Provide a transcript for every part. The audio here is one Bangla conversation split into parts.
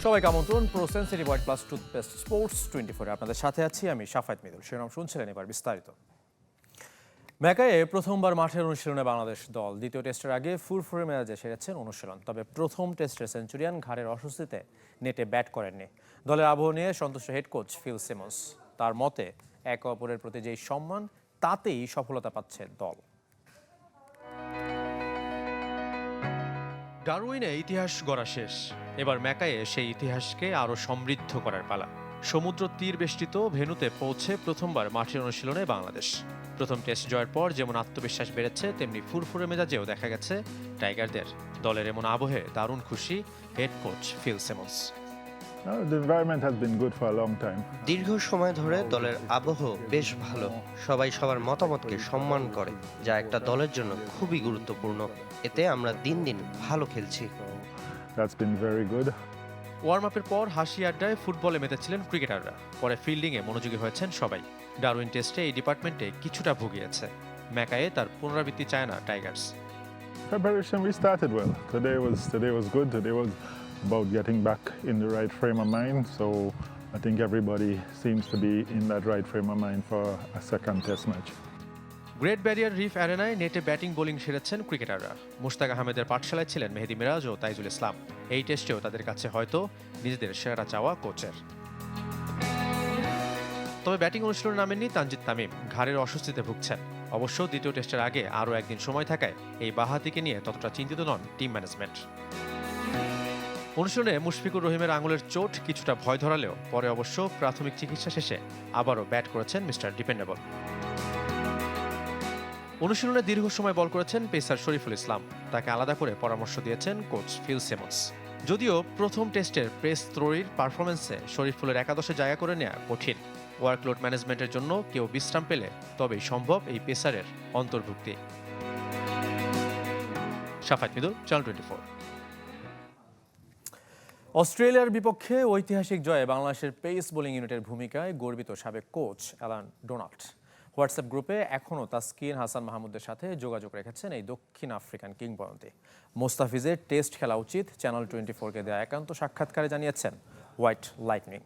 সবাইকে আমন্ত্রণ pro sensitive white plus toothpaste sports 24 আপনাদের সাথে আছি আমি শাফায়েত মিদুল। শিরোনাম শুনছিলেন, এবার বিস্তারিত। ম্যাকায়ে প্রথমবার মাঠের অনুশীলনে বাংলাদেশ দল দ্বিতীয় টেস্টের আগে ফুরফুরে মেজাজে সেরেছেন অনুশীলন। তবে প্রথম টেস্টের সেঞ্চুরিয়ান ঘাড়ের অস্বস্তিতে নেটে ব্যাট করেননি। দলের আবহ নিয়ে সন্তুষ্ট হেড কোচ ফিল সিমন্স। তার মতে একে অপরের প্রতি যেই সম্মান, তাতেই সফলতা পাচ্ছে দল। ডারউইনে ইতিহাস গড়া শেষ, এবার ম্যাকায়ে সেই ইতিহাসকে আরও সমৃদ্ধ করার পালা। সমুদ্র তীর বেষ্টিত ভেন্যুতে পৌঁছে প্রথমবার মাঠের অনুশীলনে বাংলাদেশ। প্রথম টেস্ট জয়ের পর যেমন আত্মবিশ্বাস বেড়েছে, তেমনি ফুরফুরে মেজাজেও দেখা গেছে টাইগারদের। দলের এমন আবহে দারুণ খুশি হেড কোচ ফিল সিমন্স। দীর্ঘ সময় ধরে দলের আবহ বেশ ভালো। সবাই সবার মতামতকে সম্মান করে, যা একটা দলের জন্য খুবই গুরুত্বপূর্ণ। এতে আমরা দিন দিন ভালো খেলছি। ওয়ার্ম আপের পর হাসি আড্ডায় ফুটবলে মেতেছিলেন ক্রিকেটাররা। পরে ফিল্ডিংয়ে মনোযোগী হয়েছেন সবাই। ডারউইন টেস্টে এই ডিপার্টমেন্টে কিছুটা ভুগিয়েছে ম্যাকায়ে, তার পুনরাবৃত্তি চায় না Tigers. Preparation, we started well. Today was good. Today was about getting back in the right frame of mind. So I think everybody seems to be in that right frame of mind for a second test match. Great barrier reef অ্যারেনায় নেটে ব্যাটিং বোলিং সেরেছেন ক্রিকেটাররা। মুশতাক আহমেদের পাঠশালায় ছিলেন মেহেদী মিরাজ ও তাইজুল ইসলাম। এই টেস্টেও তাদের কাছে হয়তো নিজেদের সেরা চাওয়া কোচের। তবে ব্যাটিং অনুশীলনে নামেননি তানজিদ তামিম, ঘাড়ের অস্বস্তিতে ভুগছেন। অবশ্য দ্বিতীয় টেস্টের আগে আরও একদিন সময় থাকায় এই বাঁহাতিকে নিয়ে ততটা চিন্তিত নন টিম ম্যানেজমেন্ট। অনুশীলনে মুশফিকুর রহিমের আঙুলের চোট কিছুটা ভয় ধরালেও পরে অবশ্য প্রাথমিক চিকিৎসা শেষে আবারও ব্যাট করেছেন মিস্টার ডিপেন্ডেবল। অনুশীলনে দীর্ঘ সময় বল করেছেন পেসার শরীফুল ইসলাম। তাকে আলাদা করে পরামর্শ দিয়েছেন কোচ ফিল সিমন্স। যদিও প্রথম টেস্টের পেস ত্রয়ীর পারফরমেন্সে শরীফুলের একাদশে জায়গা করে নেওয়া কঠিন। ওয়ার্কলোড ম্যানেজমেন্টের জন্য কেউ বিশ্রাম পেলে তবেই সম্ভব এই পেসারের অন্তর্ভুক্তি। শাফায়েত মিদুল, চ্যানেল 24। অস্ট্রেলিয়ার বিপক্ষে ঐতিহাসিক জয়ে বাংলাদেশের পেস বোলিং ইউনিটের ভূমিকায় গর্বিত সাবেক কোচ অ্যালান ডোনাল্ড। হোয়াটসঅ্যাপ গ্রুপে এখনও তাসকিন হাসান মাহমুদের সাথে যোগাযোগ রেখেছেন এই দক্ষিণ আফ্রিকান কিংবদন্তি। মোস্তাফিজের টেস্ট খেলা উচিত চ্যানেল 24-কে দেওয়া একান্ত সাক্ষাৎকারে জানিয়েছেন হোয়াইট লাইটনিং।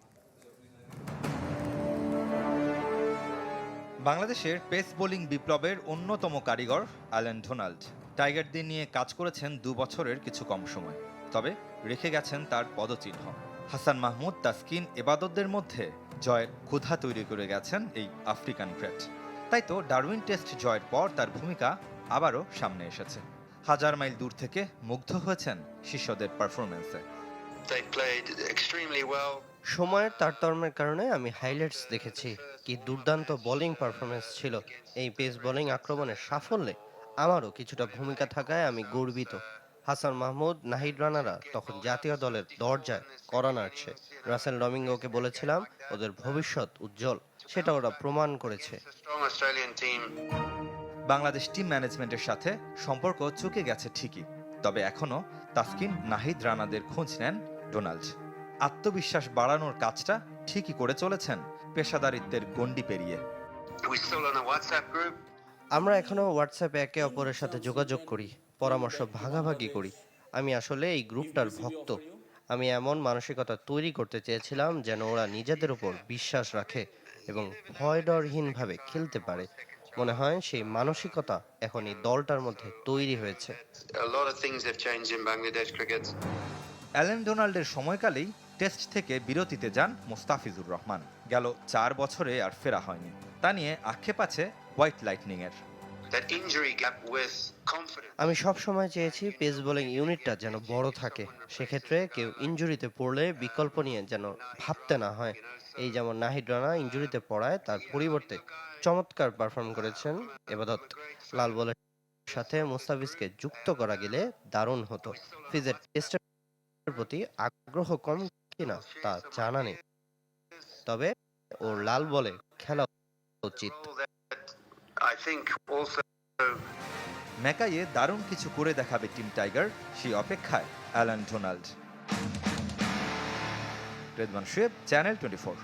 বাংলাদেশের পেস বোলিং বিপ্লবের অন্যতম কারিগর অ্যালান ডোনাল্ড টাইগারদের নিয়ে কাজ করেছেন 2 বছরের কিছু কম সময়, তবে রেখে গেছেন তার পদচিহ্ন। হাসান মাহমুদ, তাসকিন, এবাদতদের মধ্যে জয়ের ক্ষুধা তৈরি করে গেছেন এই আফ্রিকান গ্রেট। তাই তো ডারউইন টেস্ট জয়ের পর তার ভূমিকা আবারও সামনে এসেছে। হাজার মাইল দূর থেকে মুগ্ধ হয়েছেন শিষ্যদের পারফরমেন্সে। সময়ের তারতম্যের কারণে আমি হাইলাইটস দেখেছি। কি দুর্দান্ত বোলিং পারফরমেন্স ছিল। এই পেস বোলিং আক্রমণের সাফল্যে আমারও কিছুটা ভূমিকা থাকায় আমি গর্বিত। হাসান মাহমুদ, নাহিদ রানারা তখন জাতীয় দলের দরজায় কড়া নাড়ছে। রাসেল ডমিঙ্গোকে বলেছিলাম ওদের ভবিষ্যৎ উজ্জ্বল, সেটা ওরা প্রমাণ করেছে। বাংলাদেশ টিম ম্যানেজমেন্টের সাথে সম্পর্ক চুকে গেছে ঠিকই, তবে এখনো তাসকিন, নাহিদ রানাদের খোঁজ নেন ডোনাল্ড। আত্মবিশ্বাস বাড়ানোর কাজটা ঠিকই করে চলেছেন পেশাদারিত্বের গণ্ডি পেরিয়ে। আমরা এখনো হোয়াটসঅ্যাপে একে অপরের সাথে যোগাযোগ করি, পরামর্শ ভাগাভাগি করি। আমি আসলে এই গ্রুপটার ভক্ত। আমি এমন মানসিকতা তৈরি করতে চেয়েছিলাম যেন ওরা নিজেদের উপর বিশ্বাস রাখে এবং ভয় ডরহীনভাবে খেলতে পারে। মনে হয় সেই মানসিকতা এখন এই দলটার মধ্যে তৈরি হয়েছে। অ্যালান ডোনাল্ডের সময়কালেই টেস্ট থেকে বিরতিতে যান মোস্তাফিজুর রহমান। গেল 4 বছরে আর ফেরা হয়নি। তা নিয়ে আক্ষেপ আছে হোয়াইট লাইটনিংয়ের। আমি সব সময় চেয়েছি পেস বোলিং ইউনিটটা যেন বড় থাকে। সেক্ষেত্রে কেউ ইনজুরিতে পড়লে বিকল্প নিয়ে যেন ভাবতে না হয়। এই যেমন নাহিদ রানা ইনজুরিতে পড়ায় তার পরিবর্তে চমৎকার পারফর্ম করেছেন এবাদত। লাল বলের সাথে মুস্তাফিজকে যুক্ত করা গেলে দারুণ হতো। ফিজের টেস্টের প্রতি আগ্রহ কম কিনা তা জানা নেই, তবে ওর লাল বলে খেলা উচিত। ম্যাকাইয়ে দারুণ কিছু করে দেখাবে টিম টাইগার, সেই অপেক্ষায় Alan Donald. Redwan Shuyeb, channel 24।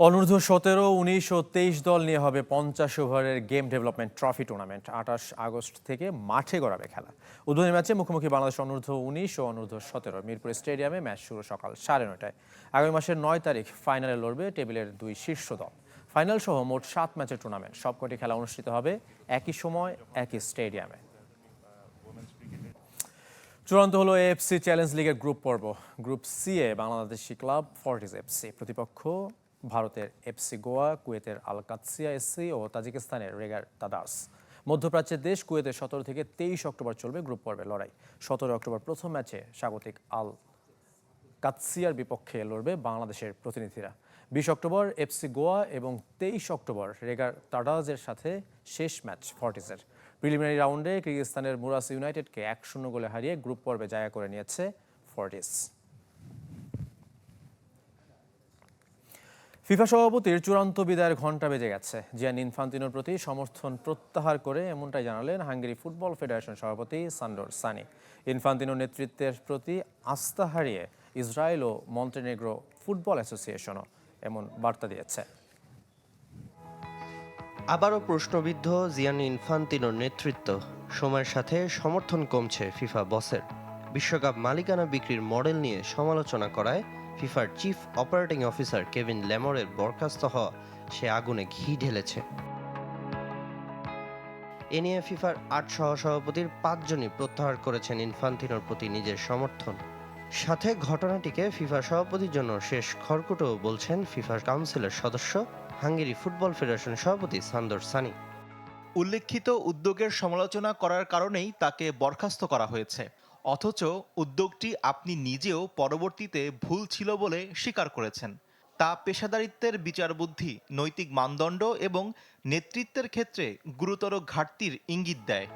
অনূর্ধ্ব 17, 19 ও 23 দল নিয়ে হবে 50 ওভারের game development trophy tournament. 28 August থেকে মাঠে গড়াবে খেলা। উদ্বোধনী ম্যাচে মুখোমুখি বাংলাদেশ অনূর্ধ্ব 19 ও অনূর্ধ্ব 17। মিরপুর স্টেডিয়ামে ম্যাচ শুরু সকাল 9:30টায়। আগামী মাসের 9 তারিখ ফাইনালে লড়বে টেবিলের দুই শীর্ষ দল। ফাইনাল সহ মোট 7 ম্যাচের টুর্নামেন্ট। সবকটি খেলা অনুষ্ঠিত হবে একই সময় একই স্টেডিয়ামে। চূড়ান্ত হলো এএফসি চ্যালেঞ্জ লিগের গ্রুপ পর্ব। গ্রুপ সি এ বাংলাদেশি ক্লাব ফর্টিস এফসি, প্রতিপক্ষ ভারতের এফসি গোয়া, কুয়েতের আল কাদসিয়া এসসি ও তাজিকিস্তানের রেগার তাদাস। মধ্যপ্রাচ্যের দেশ কুয়েতে 17 থেকে 23 অক্টোবর চলবে গ্রুপ পর্বের লড়াই। 17 অক্টোবর প্রথম ম্যাচে স্বাগতিক আল কাদসিয়ার বিপক্ষে লড়বে বাংলাদেশের প্রতিনিধিরা। 20 অক্টোবর এফসি গোয়া এবং 23 অক্টোবর রেগার তাডাজের সাথে শেষ ম্যাচ ফর্টিসের। প্রিলিমিনারি রাউন্ডে কিরগিজস্তানের মুরাস ইউনাইটেডকে 1-0 গোলে হারিয়ে গ্রুপ পর্বে জায়গা করে নিয়েছে ফর্টিস। ফিফা সভাপতির চূড়ান্ত বিদায়ের ঘণ্টা বেজে গেছে। জিয়ানি ইনফান্তিনোর প্রতি সমর্থন প্রত্যাহার করে এমনটাই জানালেন হাঙ্গেরি ফুটবল ফেডারেশন সভাপতি সান্ডোর সানি। ইনফান্তিনোর নেতৃত্বের প্রতি আস্থা হারিয়ে ইসরায়েল ও মন্টেনেগ্রো ফুটবল অ্যাসোসিয়েশনও এমন বার্তা দিয়েছে। আবারও প্রশ্নবিদ্ধ জিয়ানি ইনফান্তিনোর নেতৃত্ব। সময়ের সাথে সমর্থন কমছে ফিফা বসের। বিশ্বকাপ মালিকানা বিক্রির মডেল নিয়ে সমালোচনা করায় ফিফার চিফ অপারেটিং অফিসার কেভিন লেমরের বরখাস্ত হওয়া সে আগুনে ঘি ঢেলেছে। এ নিয়ে ফিফার 8 সহসভাপতির 5 জনই প্রত্যাহার করেছেন ইনফান্তিনোর প্রতি নিজের সমর্থন। সাথে ঘটনাটিকে ফিফা সভাপতির জন্য শেষ খড়কুটো বলছেন ফিফা কাউন্সিলের সদস্য হাঙ্গেরি ফুটবল ফেডারেশন সভাপতি সান্দর সানি। উল্লেখিত উদ্যোগের সমালোচনা করার কারণেই তাকে বরখাস্ত করা হয়েছে, অথচ উদ্যোগটি আপনি নিজেও পরবর্তীতে ভুল ছিল বলে স্বীকার করেছেন। তা পেশাদারিত্বের বিচারবুদ্ধি, নৈতিক মানদণ্ড এবং নেতৃত্বের ক্ষেত্রে গুরুতর ঘাটতির ইঙ্গিত দেয়।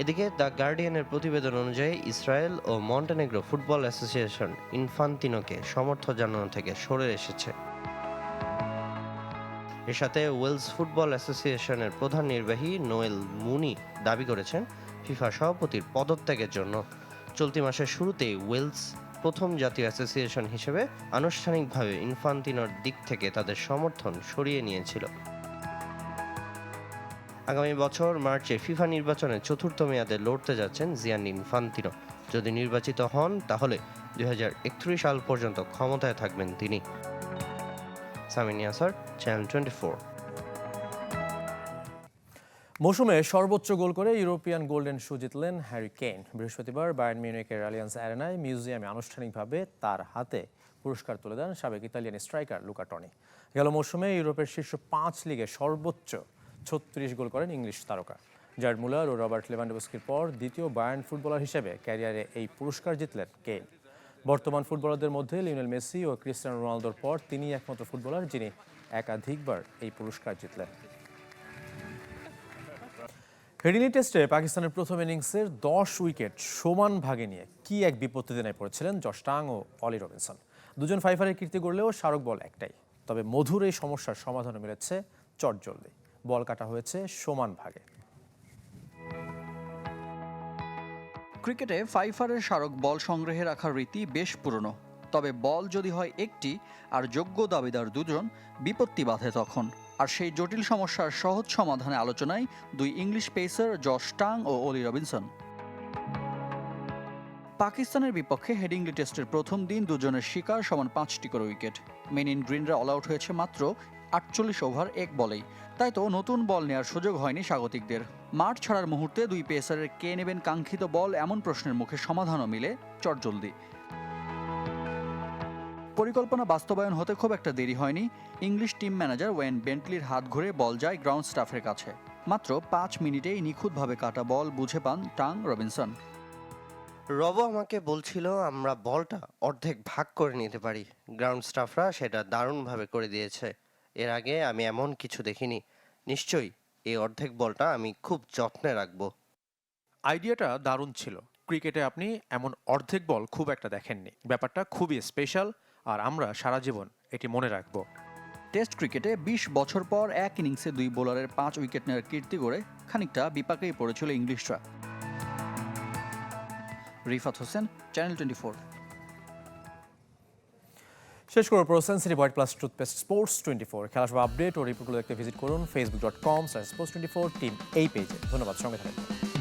এদিকে দ্য গার্ডিয়ানের প্রতিবেদন অনুযায়ী ইসরায়েল ও মন্টেনেগ্রো ফুটবল অ্যাসোসিয়েশন ইনফান্তিনোকে সমর্থন জানানো থেকে সরে এসেছে। এর সাথে ওয়েলস ফুটবল অ্যাসোসিয়েশনের প্রধান নির্বাহী নোয়েল মুনি দাবি করেছেন ফিফা সভাপতির পদত্যাগের জন্য। চলতি মাসের শুরুতেই ওয়েলস প্রথম জাতীয় অ্যাসোসিয়েশন হিসেবে আনুষ্ঠানিকভাবে ইনফান্তিনোর দিক থেকে তাদের সমর্থন সরিয়ে নিয়েছিল। আগামী বছর মার্চে ফিফা নির্বাচনে চতুর্থ মেয়াদে লড়তে যাচ্ছেন জিয়ানি ইনফান্তিনো। যদি নির্বাচিত হন তাহলে 2031 সাল পর্যন্ত ক্ষমতায় থাকবেন তিনি। সামিন ইয়াসার, চ্যানেল 24। মৌসুমে সর্বোচ্চ গোল করে ইউরোপিয়ান গোল্ডেন শু জিতলেন হ্যারি কেইন। বৃহস্পতিবার বায়ার্ন মিউনিখের আলিয়ান্স অ্যারেনায় মিউজিয়ামে আনুষ্ঠানিকভাবে তার হাতে পুরস্কার তুলে দেন সাবেক ইতালিয়ান স্ট্রাইকার লুকা টনি। গেল মৌসুমে ইউরোপের শীর্ষ 5 লিগে সর্বোচ্চ 36 গোল করেন ইংলিশ তারকা। জার্ড মুলার ও রবার্ট লেভানডোভস্কির পর দ্বিতীয় বায়ার্ন ফুটবলার হিসেবে ক্যারিয়ারে এই পুরস্কার জিতলেন কেইন। বর্তমান ফুটবলারদের মধ্যে লিওনেল মেসি ও ক্রিস্টিয়ানো রোনালদোর পর তিনিই একমাত্র ফুটবলার যিনি একাধিকবার এই পুরস্কার জিতলেন। হেডিংলি টেস্টে পাকিস্তানের প্রথম ইনিংসের 10 উইকেট সমান ভাগে নিয়ে কি এক বিপত্তিতে নেমে পড়েছিলেন জশ টাং ও অলি রবিনসন। দুজন ফাইফারের কীর্তি গড়লেও স্মারক বল একটাই। তবে মধুর এই সমস্যার সমাধানও মিলেছে চটজলদি। বল কাটা হয়েছে সমান ভাগে। ক্রিকেটে ফাইফারের স্মারক বল সংগ্রহে রাখার রীতি বেশ পুরনো। তবে বল যদি হয় একটি আর যোগ্য দাবিদার দুজন, বিপত্তি বাধে তখন। আর সেই জটিল সমস্যার সহজ সমাধানে আলোচনায় দুই ইংলিশ পেসার জশ টাং ও অলি রবিনসন। পাকিস্তানের বিপক্ষে হেডিংলি টেস্টের প্রথম দিন দুজনের শিকার সমান 5টি করে উইকেট। মেন ইন গ্রিনরা অল আউট হয়েছে মাত্র 48 ওভার 1 বলেই। তাই তো নতুন বল নেওয়ার সুযোগ হয়নি স্বাগতিকদের। মাঠ ছাড়ার মুহূর্তে দুই পেসারের কে নেবেন কাঙ্ক্ষিত বল, এমন প্রশ্নের মুখে সমাধানও মিলে চটজলদি। পরিকল্পনা বাস্তবায়ন হতে খুব একটা দেরি হয়নি। ইংলিশ টিম ম্যানেজার ওয়েন বেন্টলির হাত ঘুরে বল যায় গ্রাউন্ড স্টাফের কাছে। মাত্র 5 মিনিটেই নিখুঁতভাবে কাটা বল বুঝে পান টাং রবিনসন। রব আমাকে বলছিল আমরা বলটা অর্ধেক ভাগ করে নিতে পারি। গ্রাউন্ড স্টাফরা সেটা দারুণভাবে করে দিয়েছে। এর আগে আমি এমন কিছু দেখিনি। নিশ্চয়ই এই অর্ধেক বলটা আমি খুব যত্নে রাখবো। আইডিয়াটা দারুণ ছিল। ক্রিকেটে আপনি এমন অর্ধেক বল খুব একটা দেখেননি। ব্যাপারটা খুবই স্পেশাল, আর আমরা সারা জীবন এটি মনে রাখবো। টেস্ট ক্রিকেটে 20 বছর পর এক ইনিংসে 2 বোলারের 5 উইকেট নেওয়ার কীর্তি করে খানিকটা বিপাকেই পড়েছিল ইংলিশরা। রিফাত হোসেন, চ্যানেল 24। শেষ করবো pro sensitive white plus toothpaste sports 24। খেলা সব আপডেট ও রিপোর্টগুলো দেখতে ভিজিট করুন facebook.com/sports24 টিম এই পেজে। ধন্যবাদ, সঙ্গে থাকবেন।